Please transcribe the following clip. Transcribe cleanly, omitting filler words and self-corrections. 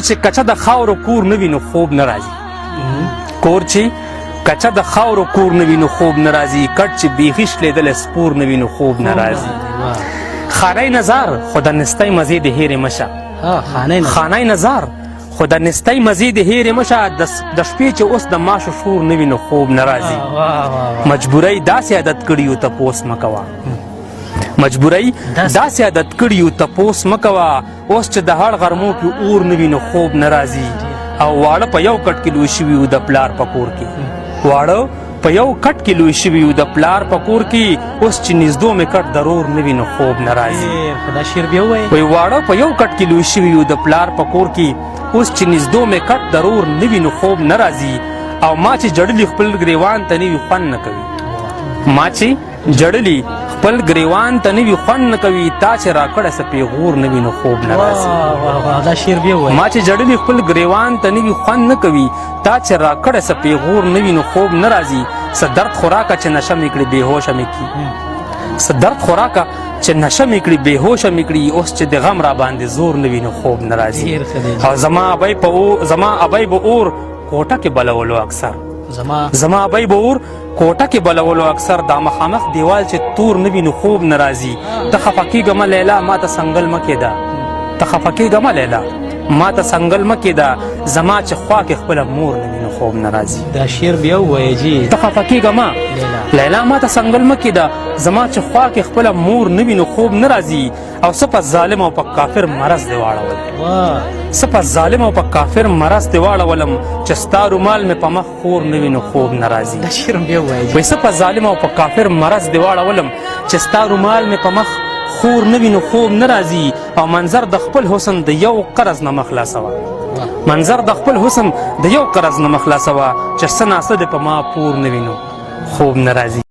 چې کچه د خاورو کور نه وي نو خوب نه راځي. کور چې کچه د خاورو کور نه وي نو خوب نه راځي. کټ چې بیخي شلېدلی سپور نه وي نو خوب نه راځي. خانه نظر خو د نستی مزې د هېرې مشه. خانه نظر خو د نستی مزې د هېرې مشه. د شپې چې اوس د ماشو شور نه وي نو خوب نه راځي. مجبورۍ داسې عادت کړي یو تپوس مه کوه. مجبورۍ داسې عادت کړي یو تپوس مه کوه. اوس چې د هړ غرمو کې اور نه وي نو خوب نه راځي. او واړه په یو کټ کې لوی شوي وو د پلار په کور کې. واړه په یو کټ کې لوی شوي وو د پلار په کور کې. اوس چې نږدو مې کټ ضرور نه وي نو خوب نه راځي. وایي واړه په یو کټ کې لوی شوي وو د پلار په کور کې. اوس چې نږدو مې کټ ضرور نه وي نو خوب نه راځي. او ما چې جړلي خپل ګریوان ته نه وي خوند نه کوي. ما چې جړلي خپل ګریوان ته نه وي خوند نه کوي. تا چې راکړه څه پیغور نه وي نو خوب نه راځي. ما چې جړلي خپل ګریوان ته نه وي خوند نه کوي. تا چې راکړه څه پیغور نه وي نو خوب نه راځي. څه درد خوراکه چې نشه مې کړي بېهوشه مې کړي. څه درد خوراکه چې نشه مې کړي بېهوشه مې کړي. اوس چې د غم را باندې زور نه وي نو خوب نه راځي. او زما ابۍ به اور کوټه کې بلولو اکثر. زما ابۍ به اور کوټه کې بلولو اکثر. دا مخامخ دیوال چې تور نه وي نو خوب نه راځي. ته خفه کېږه لیلا ما ته سنګل مه کېده. ته خفه کېږه لیلا ما ته سنګل مه کېده. زما چې خوا کې خپله مور نه وي نو خوب نه راځي. دا شعر بیا ووایه جي. ته خفه کېږه لیلا ما ته سنګل مه کېده. زما چې خوا کې خپله مور نه وي نو خوب نه راځي. او څه په ظالم او په کافر مرض دې واړول. څه په ظالم او په کافر مرض دې واړولم. چې ستا رومال مې په مخ خور نه وي نو خوب نه راځي. دا شعر بیا ووایه جي. وایي څه په ظالم او په کافر مرض دې واړولم. چې ستا رومال مې په مخ خور نه وي نو خوب نه راځي. او منظر د خپل حسن د یو قرض نه مه خلاصوه. منظر د خپل حسن د یو قرض نه مه خلاصوه. چې څه ناڅه دې په ما پور نه وي نو خوب نه راځي.